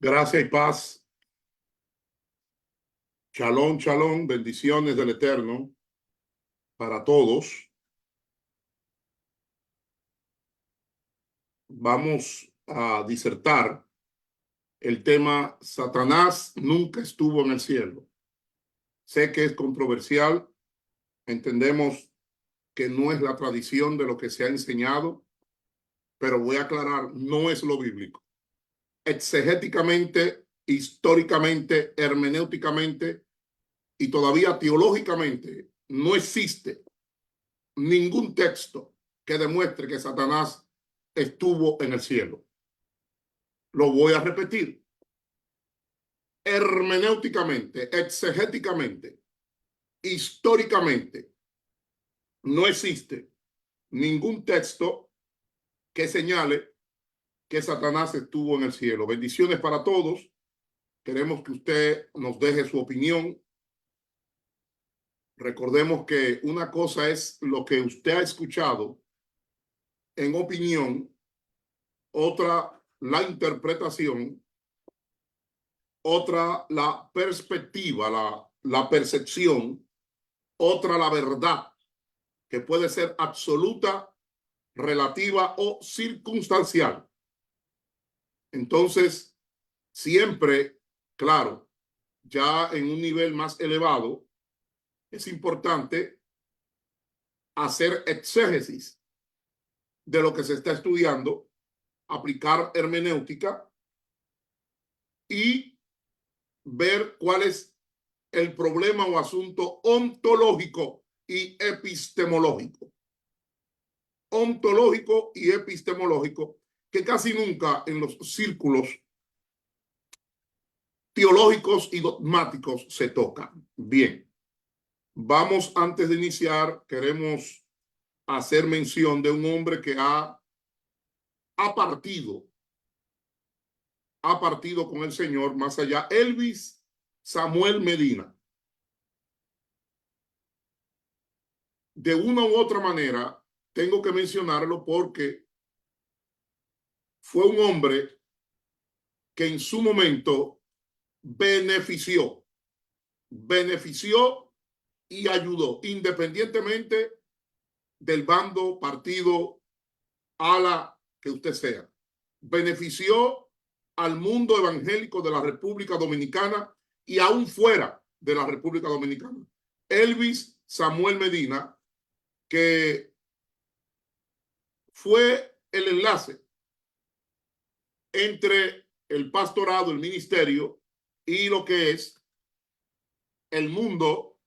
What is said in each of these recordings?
Gracia y paz. Shalom, shalom, bendiciones del Eterno para todos. Vamos a disertar el tema Satanás nunca estuvo en el cielo. Sé que es controversial, entendemos que no es la tradición de lo que se ha enseñado, pero voy a aclarar, no es lo bíblico. Exegéticamente, históricamente, hermenéuticamente y todavía teológicamente no existe ningún texto que demuestre que Satanás estuvo en el cielo. Lo voy a repetir. Hermenéuticamente, exegéticamente, históricamente, no existe ningún texto que señale que Satanás estuvo en el cielo. Bendiciones para todos. Queremos que usted nos deje su opinión. Recordemos que una cosa es lo que usted ha escuchado en opinión, otra la interpretación, otra la perspectiva, la percepción, otra la verdad, que puede ser absoluta, relativa o circunstancial. Entonces, siempre, claro, ya en un nivel más elevado, es importante hacer exégesis de lo que se está estudiando, aplicar hermenéutica y ver cuál es el problema o asunto ontológico y epistemológico. Ontológico y epistemológico que casi nunca en los círculos teológicos y dogmáticos se tocan. Bien, vamos antes de iniciar, queremos hacer mención de un hombre que ha partido con el Señor más allá, Elvis Samuel Medina. De una u otra manera, tengo que mencionarlo porque fue un hombre que en su momento benefició y ayudó, independientemente del bando, partido, ala que usted sea. Benefició al mundo evangélico de la República Dominicana y aún fuera de la República Dominicana. Elvis Samuel Medina, que fue el enlace entre el pastorado, el ministerio y lo que es el mundo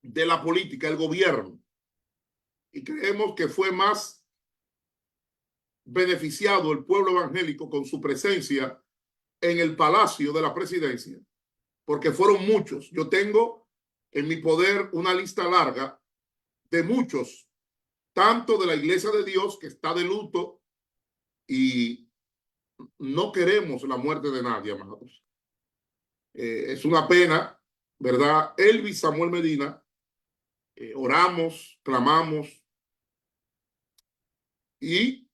de la política, el gobierno. Y creemos que fue más beneficiado el pueblo evangélico con su presencia en el palacio de la presidencia, porque fueron muchos. Yo tengo en mi poder una lista larga de muchos, tanto de la Iglesia de Dios, que está de luto, y no queremos la muerte de nadie, amados. Es una pena, ¿verdad? Elvis Samuel Medina, oramos, clamamos, y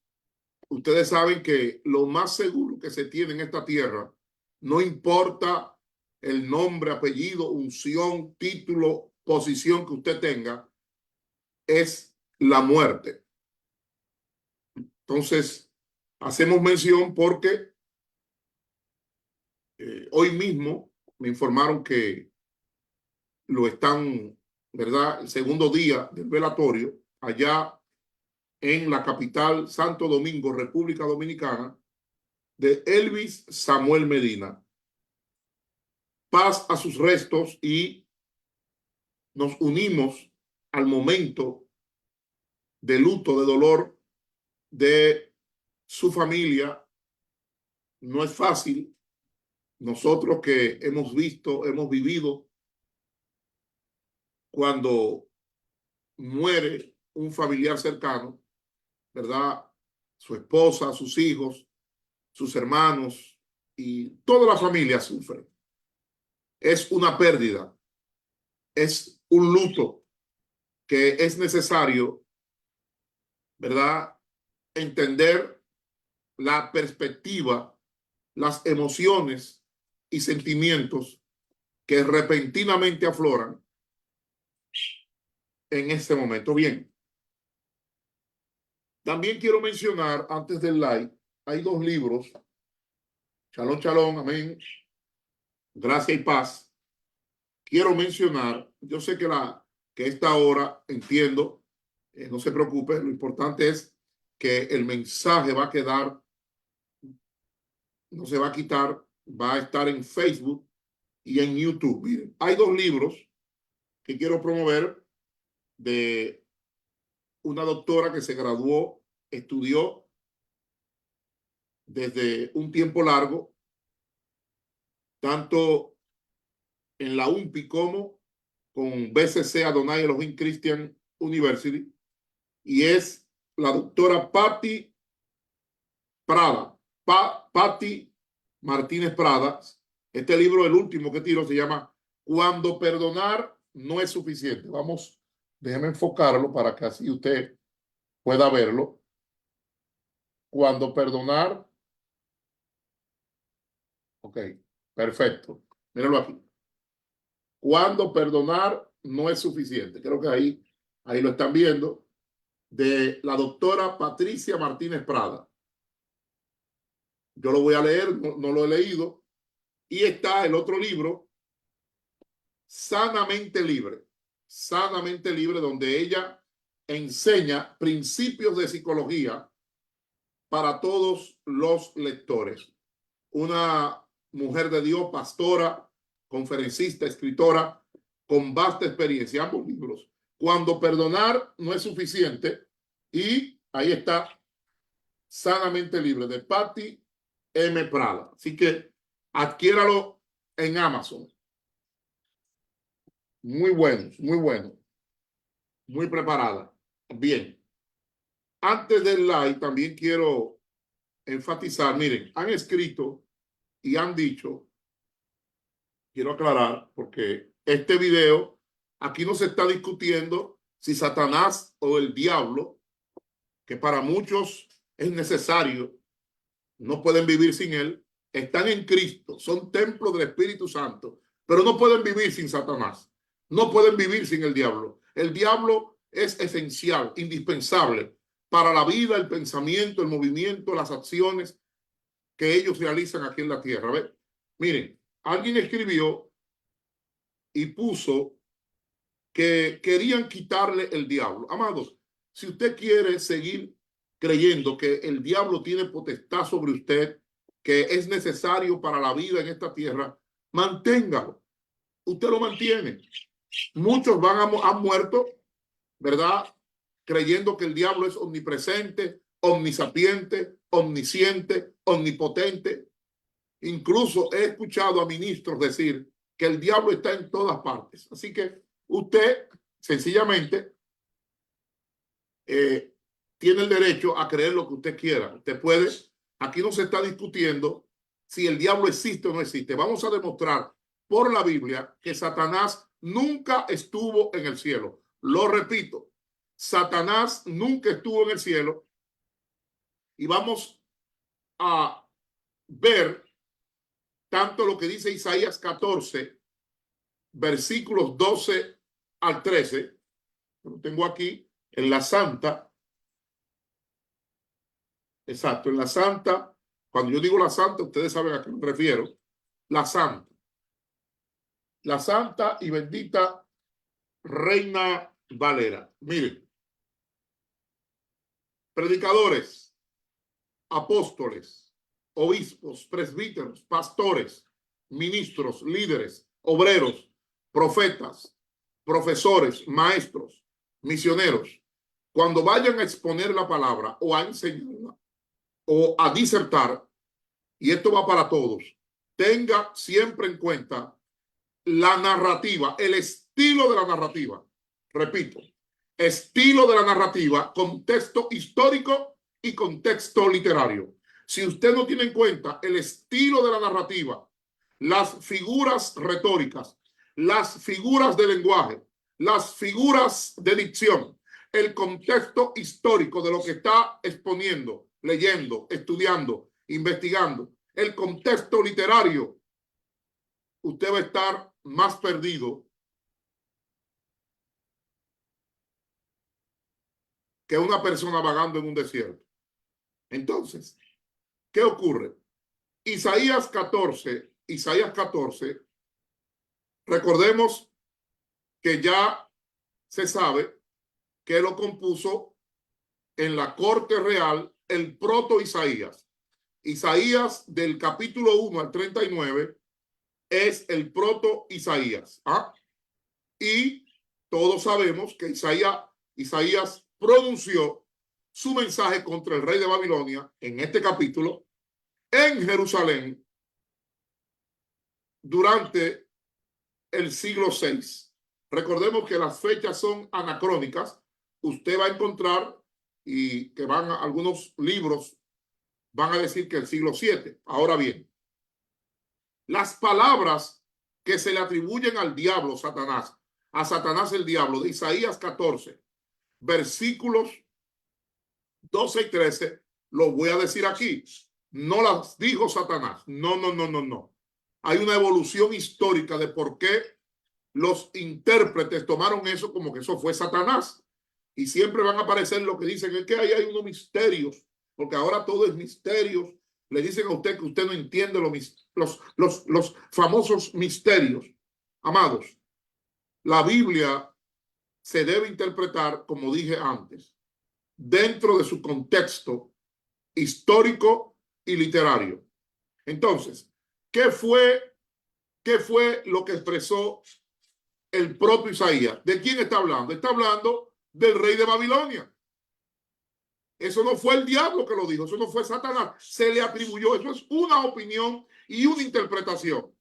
ustedes saben que lo más seguro que se tiene en esta tierra, no importa el nombre, apellido, unción, título, posición que usted tenga, es la muerte. Entonces, hacemos mención porque hoy mismo me informaron que lo están, ¿verdad? El segundo día del velatorio allá en la capital, Santo Domingo, República Dominicana, de Elvis Samuel Medina. Paz a sus restos y nos unimos al momento de luto, de dolor de su familia. No es fácil. Nosotros que hemos visto, hemos vivido cuando muere un familiar cercano, ¿verdad? Su esposa, sus hijos, sus hermanos y toda la familia sufre. Es una pérdida, es un luto que es necesario, ¿verdad? Entender la perspectiva las emociones y sentimientos que repentinamente afloran en este momento. Bien, también quiero mencionar antes del live, hay dos libros, Shalom, Shalom, amén, gracia y paz. Quiero mencionar, yo sé que esta hora, entiendo, no se preocupe, lo importante es que el mensaje va a quedar, no se va a quitar, va a estar en Facebook y en YouTube. Miren, hay dos libros que quiero promover de una doctora que se graduó, estudió desde un tiempo largo, tanto en la UMPI como con BCC Adonai Elohim Christian University, y es la doctora Patti Prada, Patti Martínez Prada. Este libro, el último que tiro, se llama Cuando perdonar no es suficiente. Vamos, déjeme enfocarlo para que así usted pueda verlo. Cuando perdonar, ok, perfecto. Míralo aquí. Cuando perdonar no es suficiente. Creo que ahí lo están viendo. De la doctora Patricia Martínez Prada. Yo lo voy a leer, no lo he leído. Y está el otro libro, Sanamente Libre, donde ella enseña principios de psicología para todos los lectores. Una mujer de Dios, pastora, conferencista, escritora, con vasta experiencia. Ambos libros. Cuando perdonar no es suficiente. Y ahí está, Sanamente Libre, de Patti M. Prada. Así que adquiéralo en Amazon. Muy bueno, muy bueno. Muy preparada. Bien. Antes del live también quiero enfatizar, miren, han escrito y han dicho, quiero aclarar, porque este video, aquí no se está discutiendo si Satanás o el diablo, que para muchos es necesario, no pueden vivir sin él, están en Cristo, son templos del Espíritu Santo, pero no pueden vivir sin Satanás, no pueden vivir sin el diablo. El diablo es esencial, indispensable para la vida, el pensamiento, el movimiento, las acciones que ellos realizan aquí en la tierra. A ver, miren, alguien escribió y puso que querían quitarle el diablo. Amados, si usted quiere seguir creyendo que el diablo tiene potestad sobre usted, que es necesario para la vida en esta tierra, manténgalo. Usted lo mantiene. Muchos han muerto, ¿verdad? Creyendo que el diablo es omnipresente, omnisapiente, omnisciente, omnipotente. Incluso he escuchado a ministros decir que el diablo está en todas partes. Así que usted sencillamente tiene el derecho a creer lo que usted quiera. Usted puede, aquí no se está discutiendo si el diablo existe o no existe. Vamos a demostrar por la Biblia que Satanás nunca estuvo en el cielo. Lo repito, Satanás nunca estuvo en el cielo, y vamos a ver tanto lo que dice Isaías 14, versículos 12 al 13, lo tengo aquí en la Santa. Exacto, en la Santa. Cuando yo digo la Santa, ustedes saben a qué me refiero. La Santa. La Santa y bendita Reina Valera. Miren, predicadores, apóstoles, obispos, presbíteros, pastores, ministros, líderes, obreros, profetas, profesores, maestros, misioneros, cuando vayan a exponer la palabra o a enseñarla o a disertar, y esto va para todos, tenga siempre en cuenta la narrativa, el estilo de la narrativa. Repito, estilo de la narrativa, contexto histórico y contexto literario. Si usted no tiene en cuenta el estilo de la narrativa, las figuras retóricas, las figuras de lenguaje, las figuras de dicción, el contexto histórico de lo que está exponiendo, leyendo, estudiando, investigando, el contexto literario, usted va a estar más perdido que una persona vagando en un desierto. Entonces, ¿qué ocurre? Isaías 14, recordemos que ya se sabe que lo compuso en la corte real el proto Isaías. Isaías del capítulo 1 al 39 es el proto Isaías. ¿Ah? Y todos sabemos que Isaías pronunció su mensaje contra el rey de Babilonia en este capítulo en Jerusalén durante el siglo VI. Recordemos que las fechas son anacrónicas. Usted va a encontrar y que algunos libros van a decir que el siglo VII. Ahora bien, las palabras que se le atribuyen al diablo, Satanás, a Satanás el diablo, de Isaías 14, versículos 12 y 13, lo voy a decir aquí. No las dijo Satanás. No, no, no, no, no. Hay una evolución histórica de por qué los intérpretes tomaron eso como que eso fue Satanás. Y siempre van a aparecer lo que dicen es que ahí hay unos misterios, porque ahora todo es misterios. Le dicen a usted que usted no entiende los famosos misterios. Amados, la Biblia se debe interpretar, como dije antes, dentro de su contexto histórico y literario. Entonces, ¿qué fue lo que expresó el propio Isaías? ¿De quién está hablando? Está hablando del rey de Babilonia. Eso no fue el diablo que lo dijo, eso no fue Satanás, se le atribuyó. Eso es una opinión y una interpretación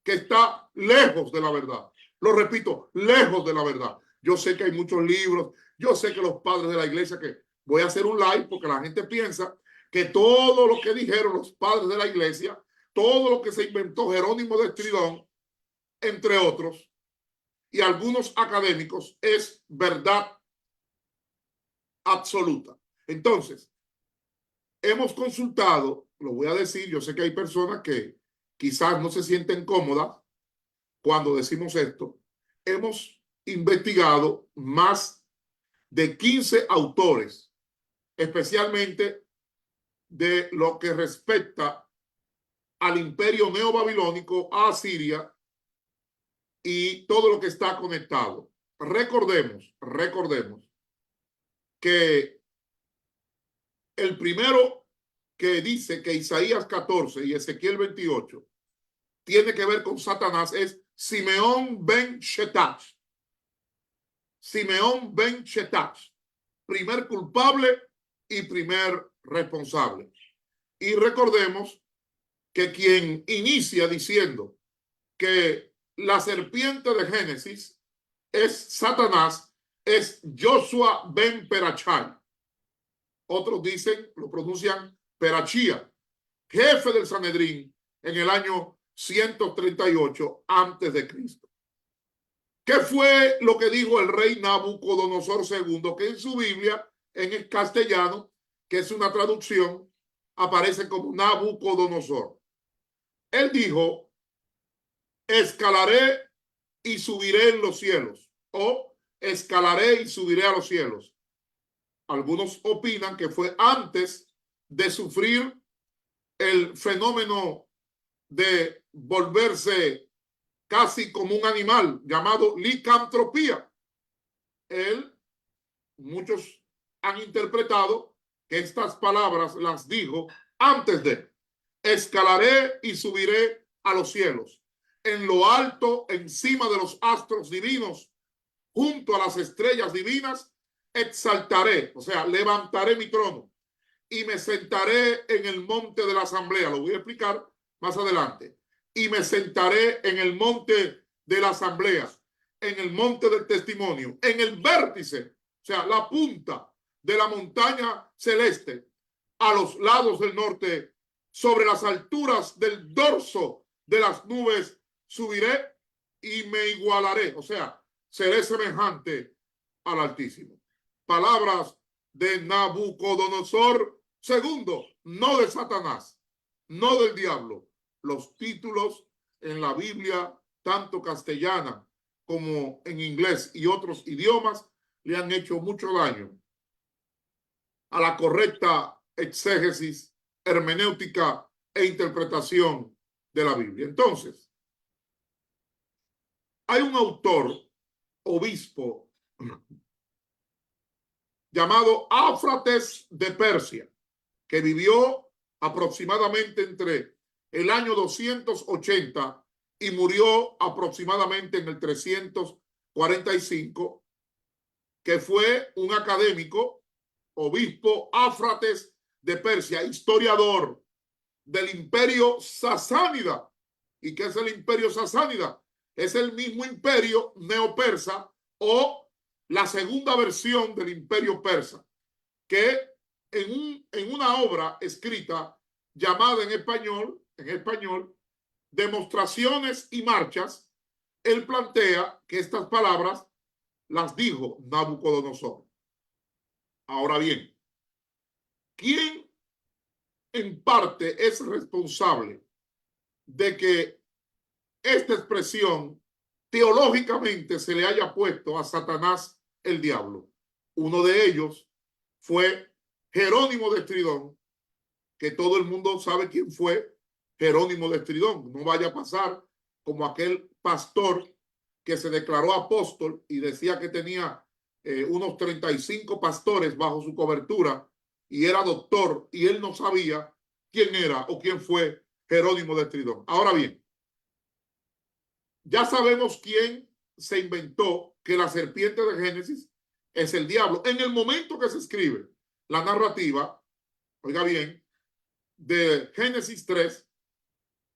que está lejos de la verdad. Lo repito, lejos de la verdad. Yo sé que hay muchos libros, yo sé que los padres de la iglesia, que voy a hacer un live porque la gente piensa que todo lo que dijeron los padres de la iglesia, todo lo que se inventó Jerónimo de Estridón, entre otros, y algunos académicos, es verdad absoluta. Entonces, hemos consultado, lo voy a decir, yo sé que hay personas que quizás no se sienten cómodas cuando decimos esto. Hemos investigado más de 15 autores, especialmente de lo que respecta al imperio neobabilónico, a Asiria y todo lo que está conectado. Recordemos que el primero que dice que Isaías 14 y Ezequiel 28 tiene que ver con Satanás es Simeón ben Shetach. Simeón ben Shetach, primer culpable y primer responsable. Y recordemos que quien inicia diciendo que la serpiente de Génesis es Satanás es Joshua ben Perachai. Otros dicen, lo pronuncian Perachía, jefe del Sanedrín en el año 138 antes de Cristo. ¿Qué fue lo que dijo el rey Nabucodonosor II? Que en su Biblia, en el castellano, que es una traducción, aparece como Nabucodonosor. Él dijo, escalaré y subiré en los cielos, o escalaré y subiré a los cielos. Algunos opinan que fue antes de sufrir el fenómeno de volverse casi como un animal llamado licantropía. Muchos han interpretado que estas palabras las dijo antes de escalaré y subiré a los cielos. En lo alto, encima de los astros divinos, junto a las estrellas divinas, exaltaré, o sea, levantaré mi trono y me sentaré en el monte de la asamblea. Lo voy a explicar más adelante. Y me sentaré en el monte de la asamblea, en el monte del testimonio, en el vértice, o sea, la punta de la montaña celeste, a los lados del norte, sobre las alturas del dorso de las nubes, subiré y me igualaré, o sea, seré semejante al Altísimo. Palabras de Nabucodonosor II, no de Satanás. no del diablo. Los títulos en la Biblia, tanto castellana como en inglés y otros idiomas, le han hecho mucho daño a la correcta exégesis, hermenéutica e interpretación de la Biblia. Entonces, hay un autor, obispo, llamado Éufrates de Persia, que vivió aproximadamente entre el año 280 y murió aproximadamente en el 345, que fue un académico, obispo Éufrates de Persia, historiador del imperio sasánida. ¿Y qué es el imperio sasánida? Es el mismo imperio neopersa o la segunda versión del imperio persa, que en una obra escrita llamada en español, Demostraciones y Marchas, él plantea que estas palabras las dijo Nabucodonosor. Ahora bien, ¿quién en parte es responsable de que esta expresión teológicamente se le haya puesto a Satanás el diablo? Uno de ellos fue Jerónimo de Estridón, que todo el mundo sabe quién fue Jerónimo de Estridón. No vaya a pasar como aquel pastor que se declaró apóstol y decía que tenía unos 35 pastores bajo su cobertura y era doctor, y él no sabía quién era o quién fue Jerónimo de Estridón. Ahora bien, ya sabemos quién se inventó que la serpiente de Génesis es el diablo. En el momento que se escribe la narrativa, oiga bien, de Génesis 3,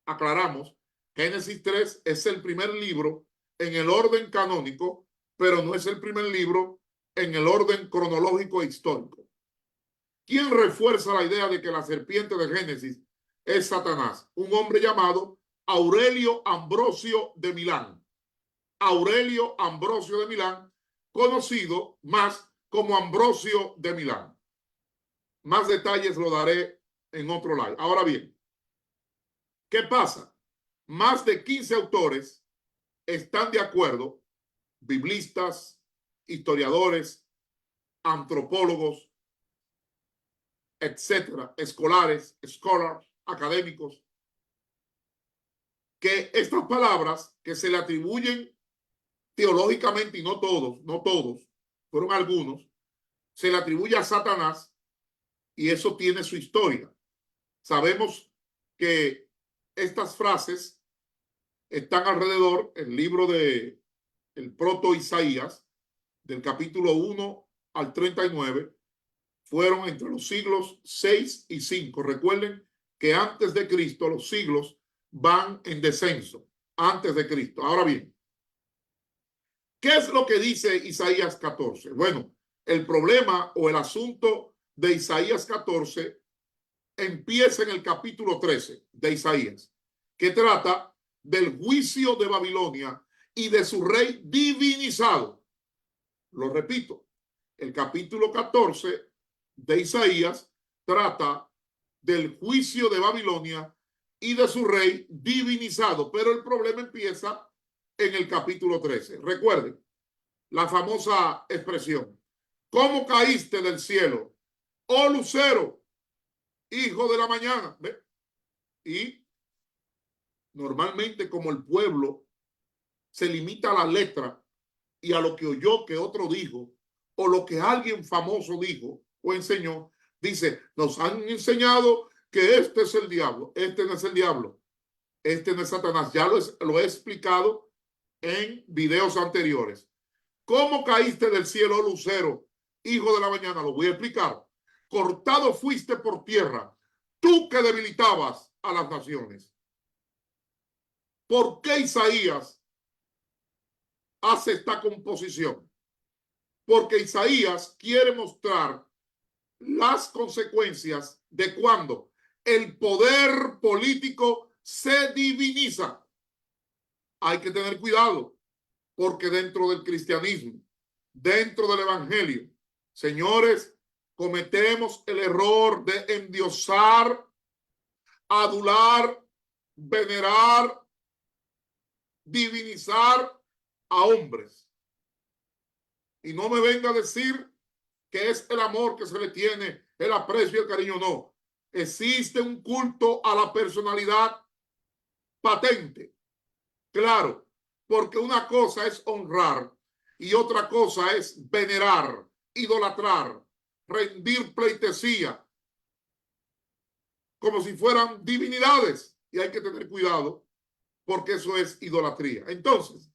aclaramos, Génesis 3 es el primer libro en el orden canónico, pero no es el primer libro en el orden cronológico e histórico. ¿Quién refuerza la idea de que la serpiente de Génesis es Satanás? Un hombre llamado Aurelio Ambrosio de Milán. Aurelio Ambrosio de Milán, conocido más como Ambrosio de Milán. Más detalles lo daré en otro live. Ahora bien, ¿qué pasa? Más de 15 autores están de acuerdo, biblistas, historiadores, antropólogos, etcétera, escolares, scholars, académicos, que estas palabras que se le atribuyen teológicamente, y no todos, fueron algunos, se le atribuye a Satanás, y eso tiene su historia. Sabemos que estas frases están alrededor del libro de el proto Isaías, del capítulo 1 al 39, fueron entre los siglos 6 y 5. Recuerden que antes de Cristo los siglos van en descenso, antes de Cristo. Ahora bien, ¿qué es lo que dice Isaías 14? Bueno, el problema o el asunto de Isaías 14 empieza en el capítulo 13 de Isaías, que trata del juicio de Babilonia y de su rey divinizado. Lo repito, el capítulo 14 de Isaías trata del juicio de Babilonia y de su rey divinizado, pero el problema empieza en el capítulo 13. Recuerden la famosa expresión: ¿cómo caíste del cielo, oh lucero, hijo de la mañana? ¿Ve? Y normalmente, como el pueblo se limita a la letra y a lo que oyó que otro dijo, o lo que alguien famoso dijo o enseñó, dice, nos han enseñado que este es el diablo. Este no es el diablo, este no es Satanás. Ya lo he explicado en videos anteriores. ¿Cómo caíste del cielo, lucero, hijo de la mañana? Lo voy a explicar. Cortado fuiste por tierra, tú que debilitabas a las naciones. ¿Por qué Isaías hace esta composición? Porque Isaías quiere mostrar las consecuencias de cuando el poder político se diviniza. Hay que tener cuidado, porque dentro del cristianismo, dentro del evangelio, señores, cometemos el error de endiosar adular, venerar, divinizar a hombres. Y no me venga a decir que es el amor que se le tiene, el aprecio y el cariño. No. Existe un culto a la personalidad patente. Claro, porque una cosa es honrar y otra cosa es venerar, idolatrar, rendir pleitesía, como si fueran divinidades. Y hay que tener cuidado porque eso es idolatría. Entonces,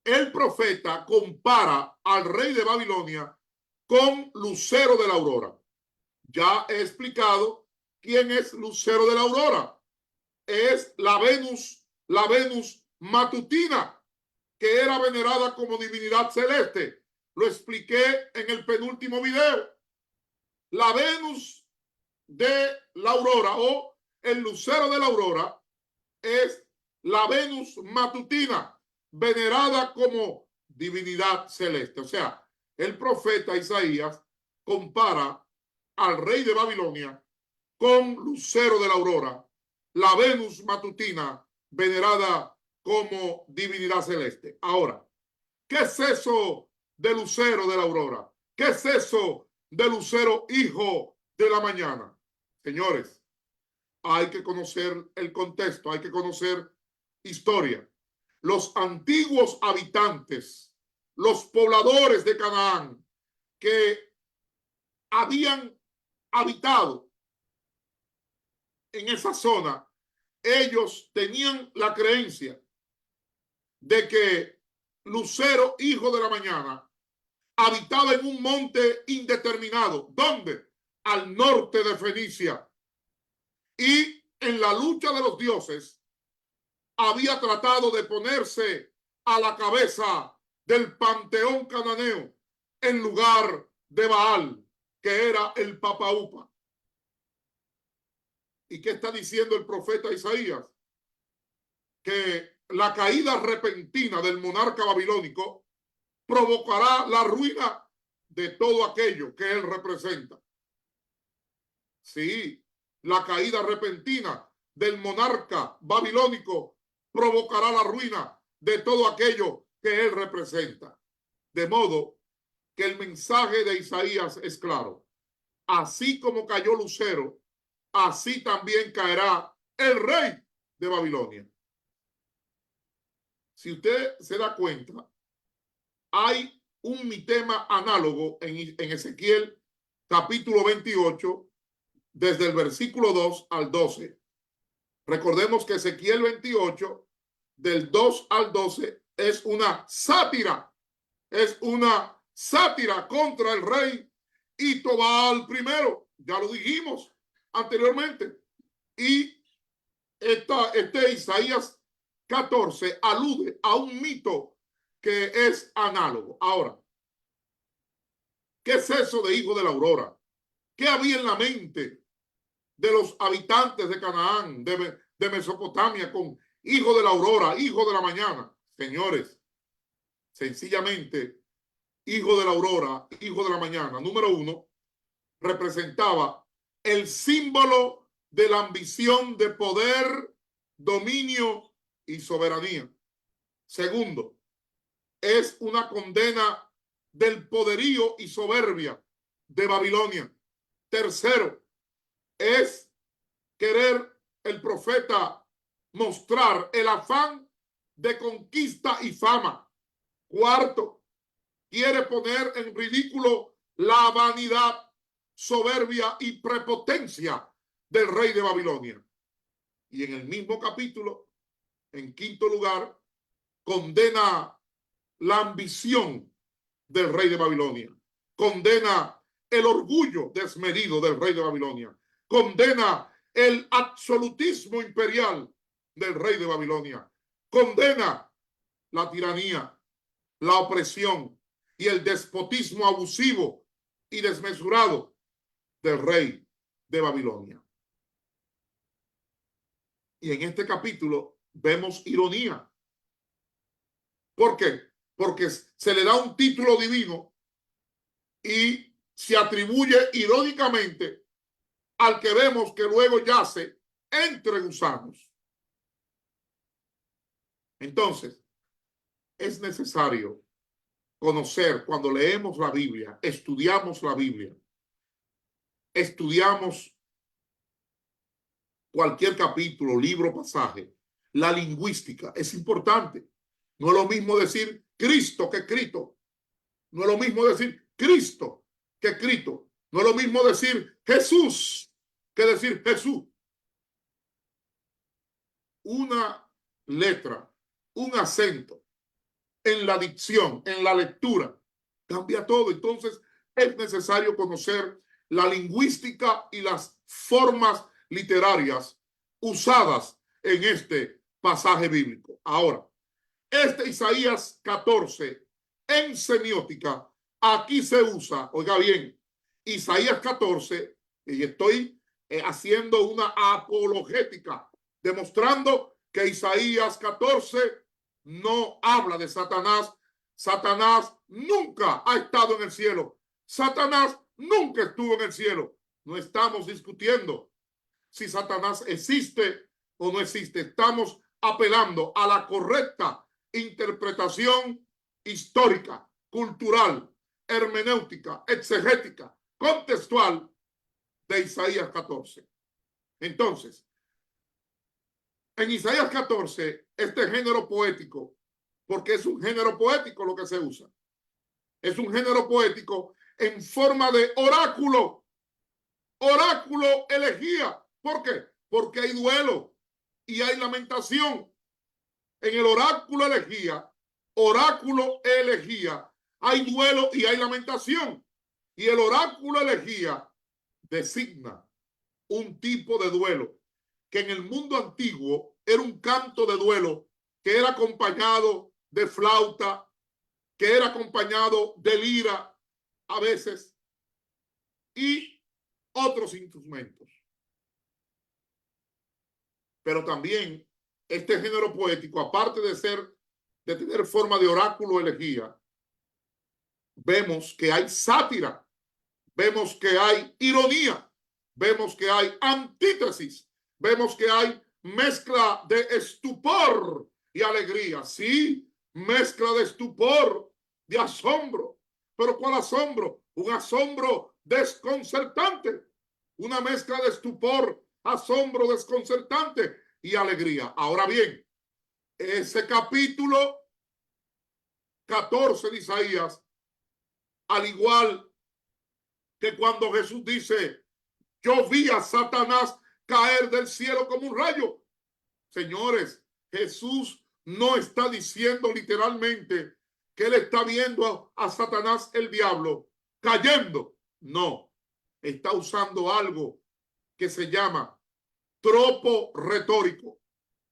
el profeta compara al rey de Babilonia con Lucero de la Aurora. Ya he explicado quién es Lucero de la Aurora. Es la Venus matutina, que era venerada como divinidad celeste. Lo expliqué en el penúltimo video. La Venus de la Aurora o el Lucero de la Aurora es la Venus matutina, venerada como divinidad celeste. O sea, el profeta Isaías compara al rey de Babilonia con Lucero de la Aurora, la Venus matutina, venerada como divinidad celeste. Ahora, ¿qué es eso de Lucero de la Aurora? ¿Qué es eso de Lucero, hijo de la mañana? Señores, hay que conocer el contexto, hay que conocer historia. Los antiguos habitantes, los pobladores de Canaán que habían habitado en esa zona, ellos tenían la creencia de que Lucero, hijo de la mañana, habitaba en un monte indeterminado. ¿Dónde? Al norte de Fenicia. Y en la lucha de los dioses había tratado de ponerse a la cabeza del panteón cananeo en lugar de Baal, que era el Papa Upa. ¿Y qué está diciendo el profeta Isaías? Que la caída repentina del monarca babilónico provocará la ruina de todo aquello que él representa. Sí, la caída repentina del monarca babilónico provocará la ruina de todo aquello que él representa. De modo que el mensaje de Isaías es claro. Así como cayó Lucero, así también caerá el rey de Babilonia. Si usted se da cuenta, hay un mitema análogo en Ezequiel capítulo 28, desde el versículo 2 al 12. Recordemos que Ezequiel 28, del 2 al 12, es una sátira contra el rey Itobal primero. Ya lo dijimos anteriormente. Y este Isaías 14 alude a un mito que es análogo. Ahora, ¿qué es eso de hijo de la aurora? ¿Qué había en la mente de los habitantes de Canaán, de Mesopotamia, con hijo de la aurora, hijo de la mañana? Señores, sencillamente, hijo de la aurora, hijo de la mañana, número uno, representaba el símbolo de la ambición de poder, dominio y soberanía. Segundo, es una condena del poderío y soberbia de Babilonia. Tercero, es querer el profeta mostrar el afán de conquista y fama. Cuarto, quiere poner en ridículo la vanidad, soberbia y prepotencia del rey de Babilonia. Y en el mismo capítulo, en quinto lugar, condena la ambición del rey de Babilonia, condena el orgullo desmedido del rey de Babilonia, condena el absolutismo imperial del rey de Babilonia, condena la tiranía, la opresión y el despotismo abusivo y desmesurado del rey de Babilonia. Y en este capítulo vemos ironía. ¿Por qué? Porque se le da un título divino y se atribuye irónicamente al que vemos que luego yace entre gusanos. Entonces, es necesario conocer cuando leemos la Biblia, estudiamos la Biblia, estudiamos cualquier capítulo, libro, pasaje, la lingüística es importante. No es lo mismo decir Cristo que Cristo. No es lo mismo decir Cristo que Cristo. No es lo mismo decir Jesús que decir Jesús. Una letra, un acento en la dicción, en la lectura, cambia todo. Entonces es necesario conocer la lingüística y las formas literarias usadas en este pasaje bíblico. Ahora, este Isaías 14 en semiótica, aquí se usa, oiga bien, Isaías 14, y estoy haciendo una apologética, demostrando que Isaías 14 no habla de Satanás. Satanás nunca ha estado en el cielo. Satanás nunca estuvo en el cielo. No estamos discutiendo si Satanás existe o no existe. Estamos apelando a la correcta interpretación histórica, cultural, hermenéutica, exegética, contextual de Isaías 14. Entonces, en Isaías 14, este género poético, porque es un género poético lo que se usa, es un género poético en forma de oráculo, oráculo elegía. ¿Por qué? Porque hay duelo y hay lamentación. En el oráculo elegía, hay duelo y hay lamentación. Y el oráculo elegía designa un tipo de duelo que en el mundo antiguo era un canto de duelo que era acompañado de flauta, que era acompañado de lira a veces y otros instrumentos. Pero también este género poético, aparte de tener forma de oráculo elegía, vemos que hay sátira, vemos que hay ironía, vemos que hay antítesis, vemos que hay mezcla de estupor y alegría. Sí, mezcla de estupor, de asombro. ¿Pero cuál asombro? Un asombro desconcertante. Una mezcla de estupor, asombro desconcertante y alegría. Ahora bien, ese capítulo 14 de Isaías, al igual que cuando Jesús dice, yo vi a Satanás caer del cielo como un rayo. Señores, Jesús no está diciendo literalmente que él está viendo a Satanás, el diablo, cayendo. No, está usando algo que se llama tropo retórico.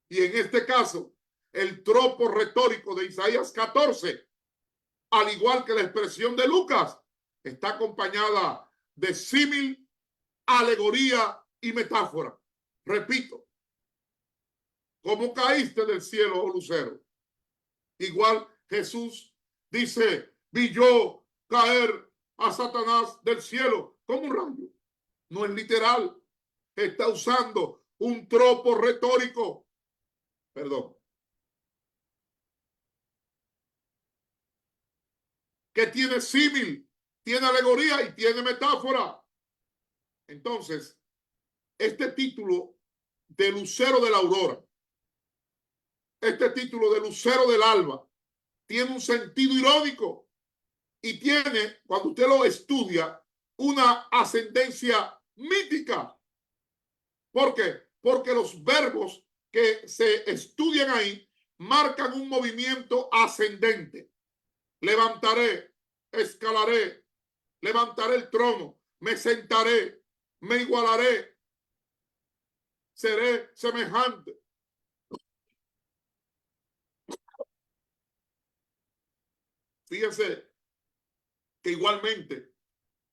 Y en este caso, el tropo retórico de Isaías 14, al igual que la expresión de Lucas, está acompañada de símil, alegoría y metáfora. Repito, ¿cómo caíste del cielo, oh lucero? Igual Jesús dice, vi yo caer a Satanás del cielo como un rayo. No es literal. Está usando un tropo retórico. Perdón. Que tiene símil, tiene alegoría y tiene metáfora. Entonces, este título de lucero de la aurora, este título de lucero del alba, tiene un sentido irónico y tiene, cuando usted lo estudia, una ascendencia mítica. ¿Por qué? Porque los verbos que se estudian ahí marcan un movimiento ascendente. Levantaré, escalaré, levantaré el trono, me sentaré, me igualaré, seré semejante. Fíjense que igualmente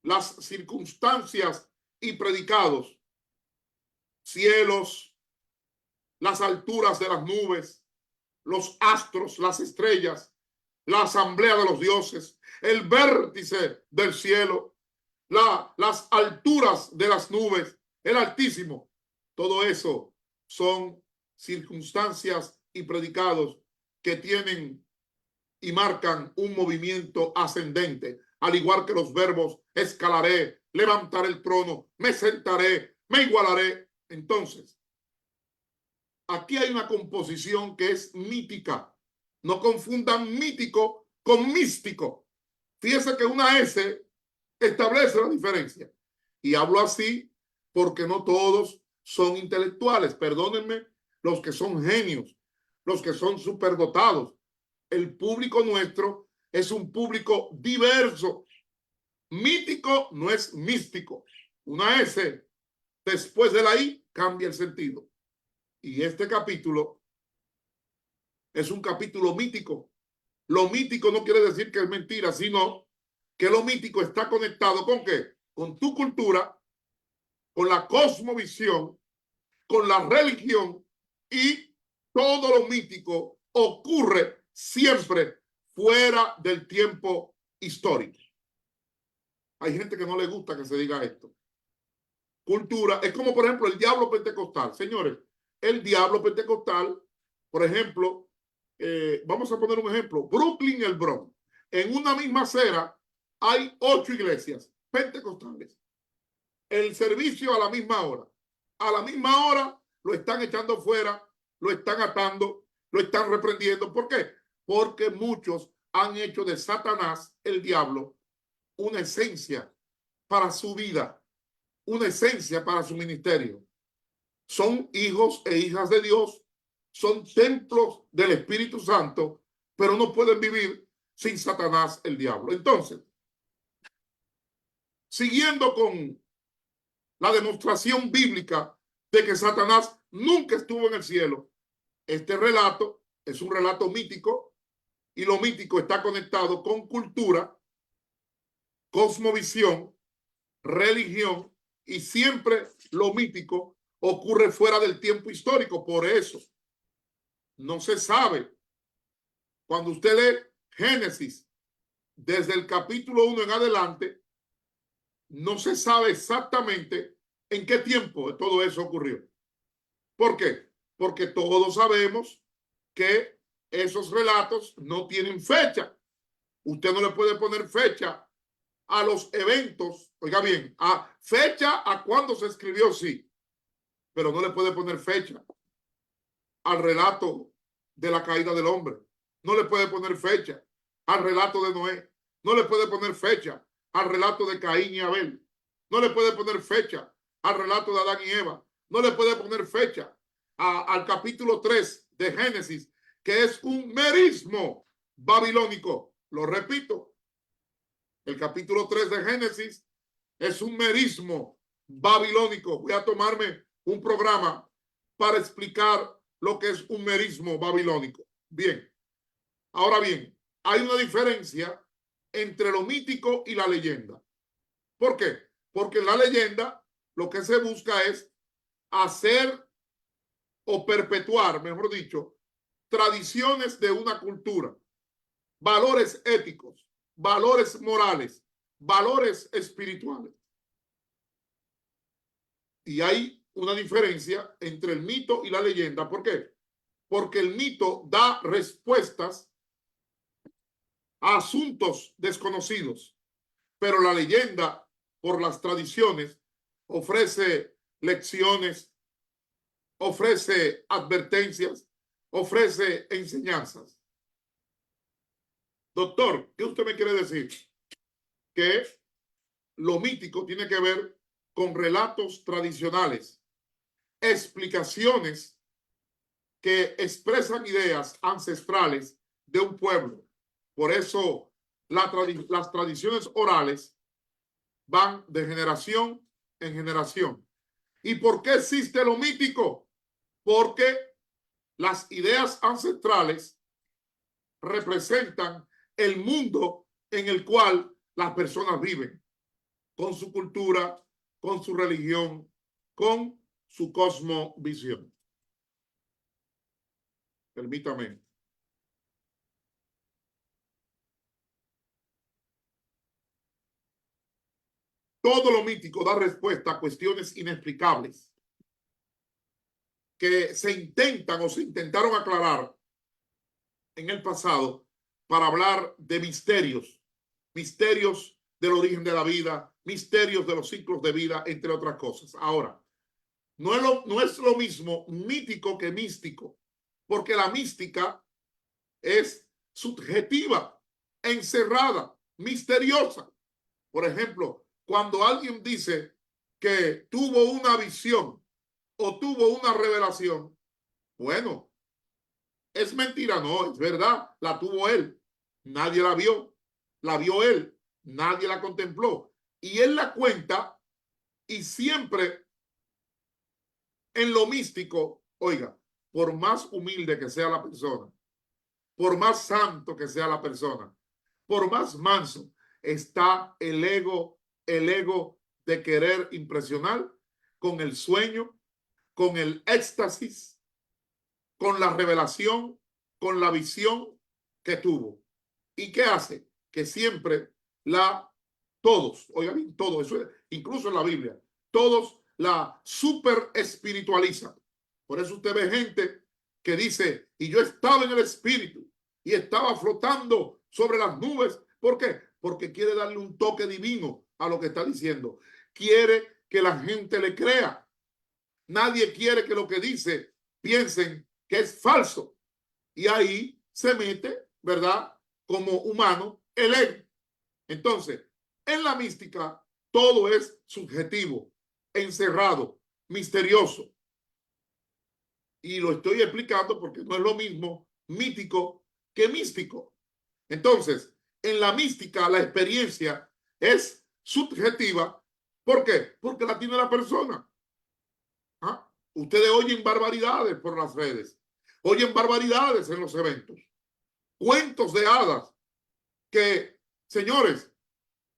las circunstancias y predicados, cielos, las alturas de las nubes, los astros, las estrellas, la asamblea de los dioses, el vértice del cielo, las alturas de las nubes, el Altísimo. Todo eso son circunstancias y predicados que tienen y marcan un movimiento ascendente, al igual que los verbos escalaré, levantaré el trono, me sentaré, me igualaré. Entonces, aquí hay una composición que es mítica. No confundan mítico con místico. Fíjense que una S establece la diferencia. Y hablo así porque no todos son intelectuales. Perdónenme los que son genios, los que son superdotados. El público nuestro es un público diverso. Mítico no es místico. Una S después de la I cambia el sentido. Y este capítulo es un capítulo mítico. Lo mítico no quiere decir que es mentira, sino que lo mítico está conectado ¿con qué? Con tu cultura, con la cosmovisión, con la religión, y todo lo mítico ocurre siempre fuera del tiempo histórico. Hay gente que no le gusta que se diga esto. Cultura, es como por ejemplo el diablo pentecostal. Señores, el diablo pentecostal, por ejemplo, vamos a poner un ejemplo, Brooklyn y el Bronx. En una misma acera hay 8 iglesias pentecostales. El servicio a la misma hora. A la misma hora lo están echando fuera, lo están atando, lo están reprendiendo. ¿Por qué? Porque muchos han hecho de Satanás, el diablo, una esencia para su vida, una esencia para su ministerio. Son hijos e hijas de Dios, son templos del Espíritu Santo, pero no pueden vivir sin Satanás, el diablo. Entonces, siguiendo con la demostración bíblica de que Satanás nunca estuvo en el cielo, este relato es un relato mítico, y lo mítico está conectado con cultura, cosmovisión, religión, y siempre lo mítico ocurre fuera del tiempo histórico. Por eso no se sabe, cuando usted lee Génesis desde el capítulo 1 en adelante, no se sabe exactamente en qué tiempo todo eso ocurrió. ¿Por qué? Porque todos sabemos que esos relatos no tienen fecha. Usted no le puede poner fecha a los eventos, oiga bien, a fecha a cuándo se escribió, sí, pero no le puede poner fecha al relato de la caída del hombre. No le puede poner fecha al relato de Noé. No le puede poner fecha al relato de Caín y Abel. No le puede poner fecha al relato de Adán y Eva. No le puede poner fecha al capítulo 3 de Génesis, que es un merismo babilónico. Lo repito, el capítulo 3 de Génesis es un merismo babilónico. Voy a tomarme un programa para explicar lo que es un merismo babilónico. Bien, ahora bien, hay una diferencia entre lo mítico y la leyenda. ¿Por qué? Porque en la leyenda lo que se busca es hacer o perpetuar, mejor dicho, tradiciones de una cultura, valores éticos, valores morales, valores espirituales. Y hay una diferencia entre el mito y la leyenda. ¿Por qué? Porque el mito da respuestas a asuntos desconocidos, pero la leyenda, por las tradiciones, ofrece lecciones, ofrece advertencias, ofrece enseñanzas. Doctor, ¿qué usted me quiere decir? Que lo mítico tiene que ver con relatos tradicionales, explicaciones que expresan ideas ancestrales de un pueblo. Por eso las tradiciones orales van de generación en generación. ¿Y por qué existe lo mítico? Porque las ideas ancestrales representan el mundo en el cual las personas viven, con su cultura, con su religión, con su cosmovisión. Permítame. todo lo mítico da respuesta a cuestiones inexplicables que se intentan o se intentaron aclarar en el pasado para hablar de misterios, misterios del origen de la vida, misterios de los ciclos de vida, entre otras cosas. Ahora, no es lo mismo mítico que místico, porque la mística es subjetiva, encerrada, misteriosa. Por ejemplo, cuando alguien dice que tuvo una visión o tuvo una revelación, bueno, es mentira, no, es verdad, la tuvo él, nadie la vio él, nadie la contempló, y él la cuenta, y siempre en lo místico, oiga, por más humilde que sea la persona, por más santo que sea la persona, por más manso, está el ego de querer impresionar con el sueño, con el éxtasis, con la revelación, con la visión que tuvo. ¿Y qué hace? Que siempre todos, oigan bien, todos, eso es, incluso en la Biblia, todos la super espiritualizan. Por eso usted ve gente que dice, y yo estaba en el espíritu y estaba flotando sobre las nubes. ¿Por qué? Porque quiere darle un toque divino a lo que está diciendo. Quiere que la gente le crea. Nadie quiere que lo que dice piensen que es falso. Y ahí se mete, ¿verdad? Como humano, el ego. Entonces, en la mística, todo es subjetivo, encerrado, misterioso. Y lo estoy explicando porque no es lo mismo mítico que místico. Entonces, en la mística, la experiencia es subjetiva. ¿Por qué? Porque la tiene la persona. ¿Ah? Ustedes oyen barbaridades por las redes, oyen barbaridades en los eventos, cuentos de hadas que, señores,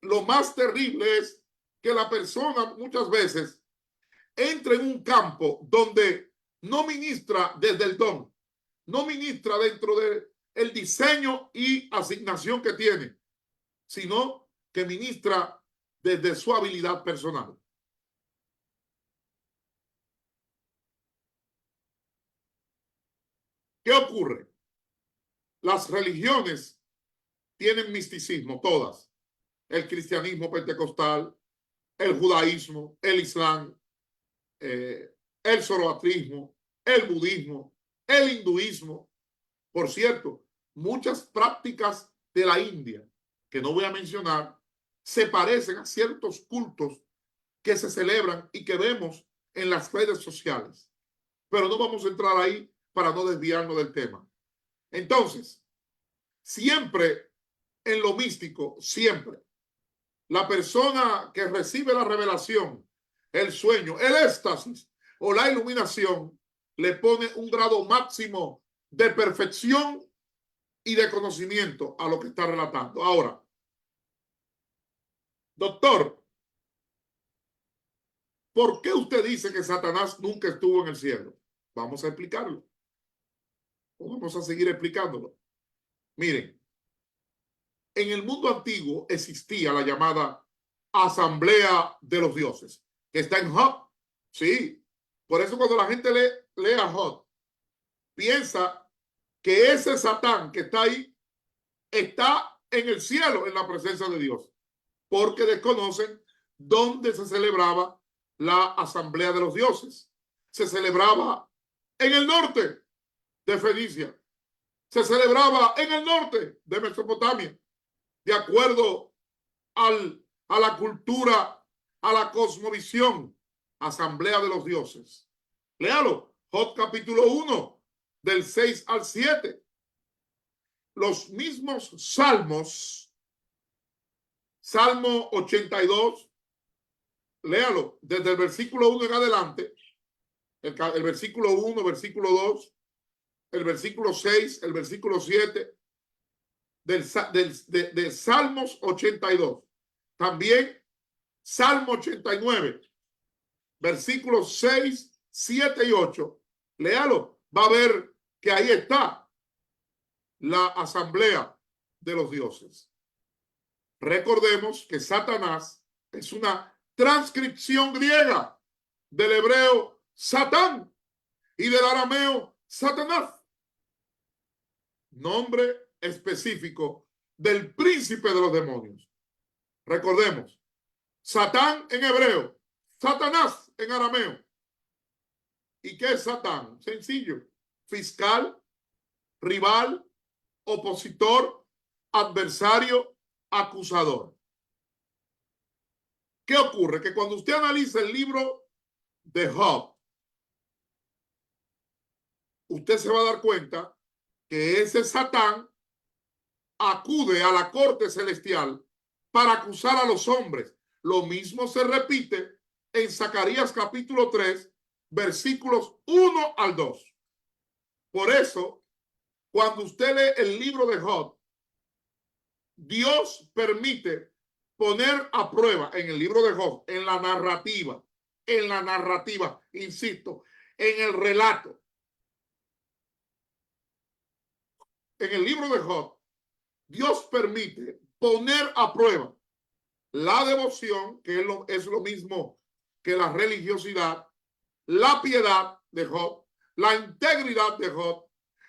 lo más terrible es que la persona muchas veces entra en un campo donde no ministra desde el don, no ministra dentro del diseño y asignación que tiene, sino que ministra desde su habilidad personal. ¿Qué ocurre? Las religiones tienen misticismo, todas. El cristianismo pentecostal, el judaísmo, el islam, el zoroastrismo, el budismo, el hinduismo. Por cierto, muchas prácticas de la India, que no voy a mencionar, se parecen a ciertos cultos que se celebran y que vemos en las redes sociales. Pero no vamos a entrar ahí para no desviarnos del tema. Entonces, siempre en lo místico, siempre, la persona que recibe la revelación, el sueño, el éxtasis o la iluminación, le pone un grado máximo de perfección y de conocimiento a lo que está relatando. Ahora, doctor, ¿por qué usted dice que Satanás nunca estuvo en el cielo? Vamos a explicarlo. Vamos a seguir explicándolo. Miren, en el mundo antiguo existía la llamada Asamblea de los Dioses, que está en Job. Sí, por eso cuando la gente lee a Job, piensa que ese Satán que está ahí está en el cielo, en la presencia de Dios, porque desconocen dónde se celebraba la Asamblea de los Dioses. Se celebraba en el norte de Fenicia, se celebraba en el norte de Mesopotamia, de acuerdo a la cultura, a la cosmovisión. Asamblea de los Dioses. Léalo, Job capítulo 1, del 6 al 7. Los mismos salmos, Salmo 82, léalo, desde el versículo 1 en adelante, el versículo 1, versículo 2, el versículo 6, el versículo 7, de Salmos 82. También Salmo 89, versículos 6, 7 y 8. Léalo, va a ver que ahí está la asamblea de los dioses. Recordemos que Satanás es una transcripción griega del hebreo Satán y del arameo Satanás, nombre específico del príncipe de los demonios. Recordemos, Satán en hebreo, Satanás en arameo. ¿Y qué es Satán? Sencillo, fiscal, rival, opositor, adversario, acusador. ¿Qué ocurre? Que cuando usted analiza el libro de Job, usted se va a dar cuenta que ese Satán acude a la corte celestial para acusar a los hombres. Lo mismo se repite en Zacarías capítulo 3, versículos 1 al 2. Por eso, cuando usted lee el libro de Job, Dios permite poner a prueba en el libro de Job, en la narrativa, insisto, en el relato. En el libro de Job, Dios permite poner a prueba la devoción, que es lo mismo que la religiosidad, la piedad de Job, la integridad de Job,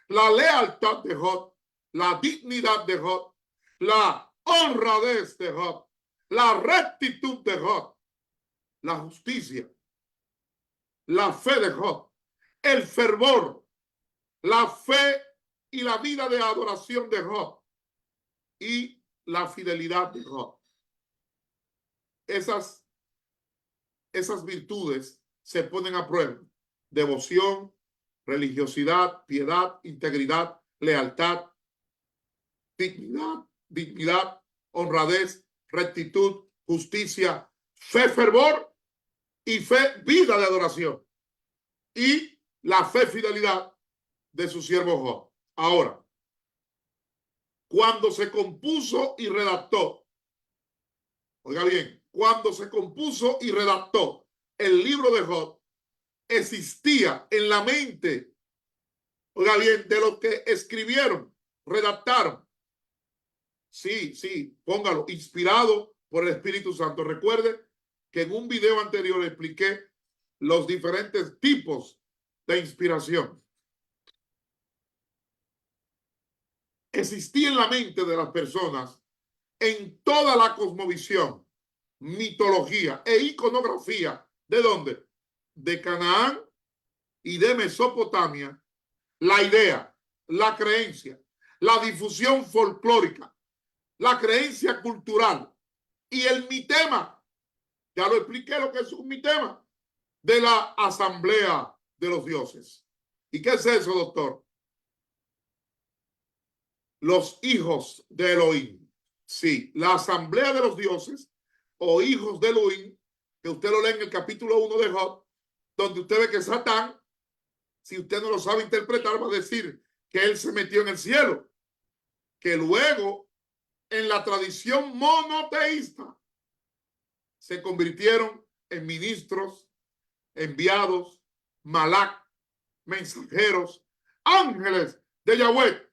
la lealtad de Job, la dignidad de Job, la honradez de Job, la rectitud de Job, la justicia, la fe de Job, el fervor, la fe y la vida de adoración de Job y la fidelidad de Job. Esas virtudes se ponen a prueba. Devoción, religiosidad, piedad, integridad, lealtad, dignidad, honradez, rectitud, justicia, fe, fervor y fe, vida de adoración. Y la fe, fidelidad de su siervo Job. Ahora, cuando se compuso y redactó, oiga bien, cuando se compuso y redactó el libro de Job, existía en la mente, oiga bien, de los que escribieron, redactaron, sí, póngalo, inspirado por el Espíritu Santo. Recuerde que en un video anterior expliqué los diferentes tipos de inspiración. Existía en la mente de las personas, en toda la cosmovisión, mitología e iconografía. ¿De dónde? De Canaán y de Mesopotamia. La idea, la creencia, la difusión folclórica, la creencia cultural y el mitema. Ya lo expliqué lo que es un mitema de la asamblea de los dioses. ¿Y qué es eso, doctor? Los hijos de Elohim. Sí, la asamblea de los dioses o hijos de Elohim, que usted lo lee en el capítulo 1 de Job, donde usted ve que Satán, si usted no lo sabe interpretar, va a decir que él se metió en el cielo, que luego en la tradición monoteísta se convirtieron en ministros, enviados, malak, mensajeros, ángeles de Yahweh,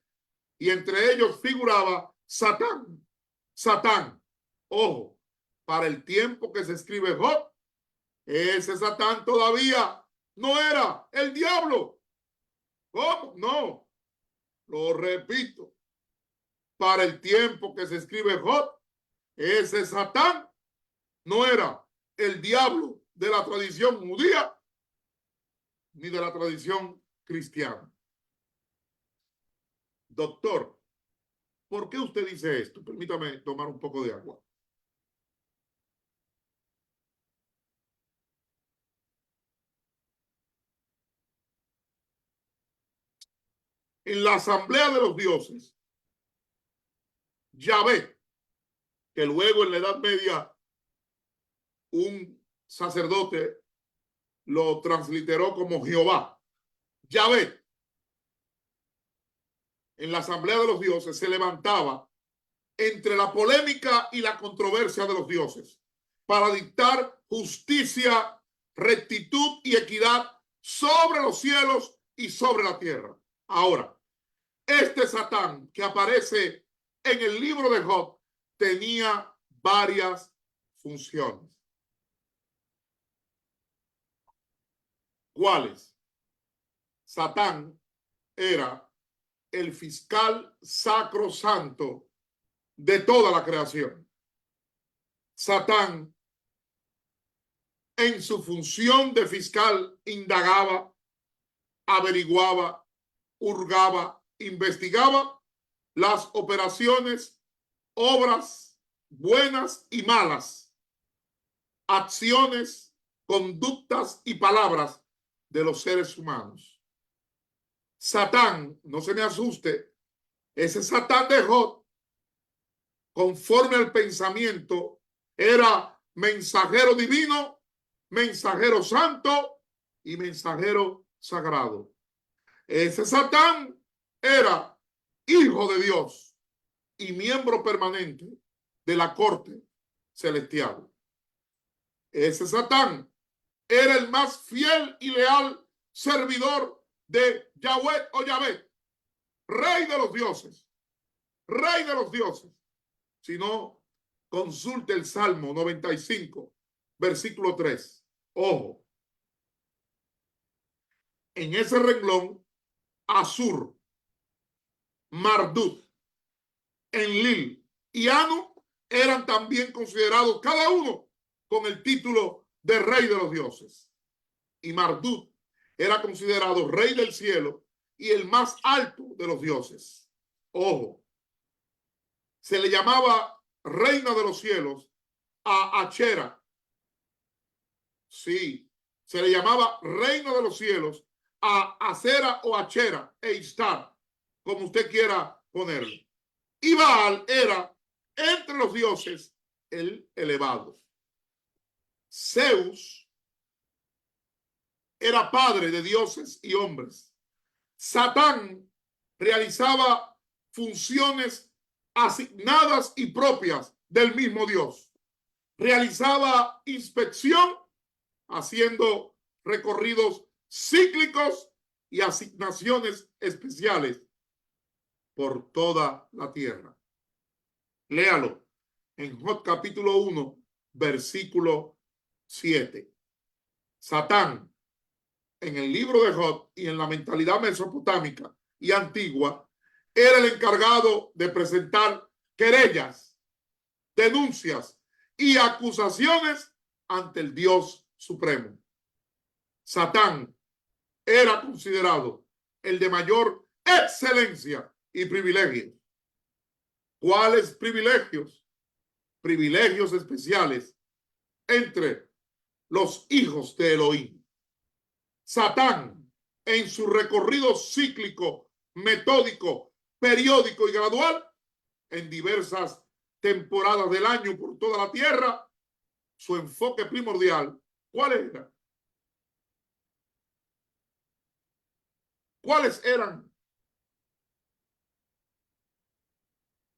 y entre ellos figuraba Satán. Satán, ojo, para el tiempo que se escribe Job, ese Satán todavía no era el diablo. ¿Cómo? No, lo repito, para el tiempo que se escribe Job, ese Satán no era el diablo de la tradición judía ni de la tradición cristiana. Doctor, ¿por qué usted dice esto? Permítame tomar un poco de agua. En la asamblea de los dioses, Yahvé, que luego en la Edad Media un sacerdote lo transliteró como Jehová. Yahvé, en la asamblea de los dioses, se levantaba entre la polémica y la controversia de los dioses para dictar justicia, rectitud y equidad sobre los cielos y sobre la tierra. Ahora, este Satán que aparece en el libro de Job tenía varias funciones. cuales Satán era el fiscal sacrosanto de toda la creación. Satán, en su función de fiscal, indagaba, averiguaba, hurgaba, investigaba las operaciones, obras buenas y malas, acciones, conductas y palabras de los seres humanos. Satán, no se me asuste, ese Satán de Job, conforme al pensamiento, era mensajero divino, mensajero santo y mensajero sagrado. Ese Satán era hijo de Dios y miembro permanente de la corte celestial. Ese Satán era el más fiel y leal servidor de Yahweh o Yahvé, rey de los dioses, rey de los dioses. Si no, consulte el Salmo 95, versículo 3. Ojo, en ese renglón, Asur, Marduk, Enlil y Anu eran también considerados cada uno con el título de rey de los dioses. Y Marduk era considerado rey del cielo y el más alto de los dioses. Ojo, se le llamaba reina de los cielos a Achera. Sí, se le llamaba reina de los cielos a Acera o Achera e Istar, como usted quiera ponerlo. Y Baal era entre los dioses el elevado. Zeus era padre de dioses y hombres. Satán realizaba funciones asignadas y propias del mismo Dios. Realizaba inspección, haciendo recorridos cíclicos y asignaciones especiales por toda la tierra. Léalo en Job capítulo 1, versículo 7. Satán, en el libro de Job y en la mentalidad mesopotámica y antigua, era el encargado de presentar querellas, denuncias y acusaciones ante el Dios Supremo. Satán era considerado el de mayor excelencia y privilegios. ¿Cuáles privilegios? Privilegios especiales entre los hijos de Elohim. Satán, en su recorrido cíclico, metódico, periódico y gradual, en diversas temporadas del año por toda la tierra, su enfoque primordial, ¿cuál era? ¿Cuáles eran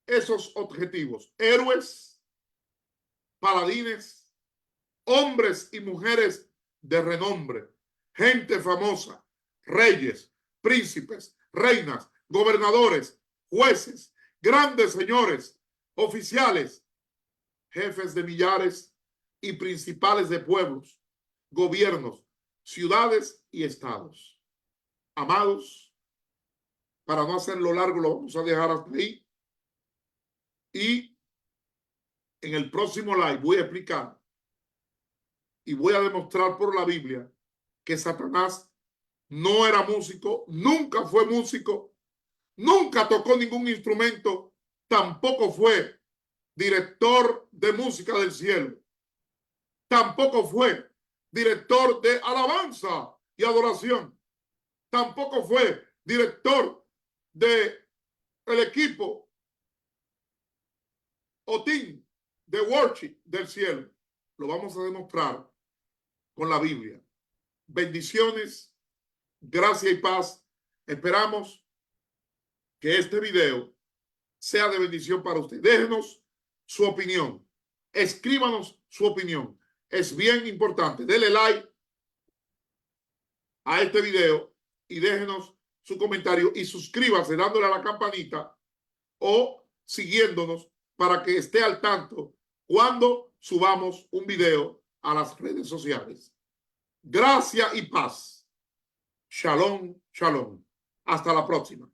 esos objetivos? Héroes, paladines, hombres y mujeres de renombre, gente famosa, reyes, príncipes, reinas, gobernadores, jueces, grandes señores, oficiales, jefes de millares y principales de pueblos, gobiernos, ciudades y estados. Amados, para no hacerlo largo, lo vamos a dejar hasta ahí. Y en el próximo live voy a explicar y voy a demostrar por la Biblia que Satanás no era músico, nunca fue músico, nunca tocó ningún instrumento, tampoco fue director de música del cielo, tampoco fue director de alabanza y adoración, tampoco fue director de el equipo o team de worship del cielo. Lo vamos a demostrar con la Biblia. Bendiciones, gracia y paz. Esperamos que este video sea de bendición para usted. Déjenos su opinión. Escríbanos su opinión. Es bien importante. Dele like a este video y déjenos su comentario y suscríbase dándole a la campanita o siguiéndonos para que esté al tanto cuando subamos un video a las redes sociales. Gracia y paz. Shalom, shalom. Hasta la próxima.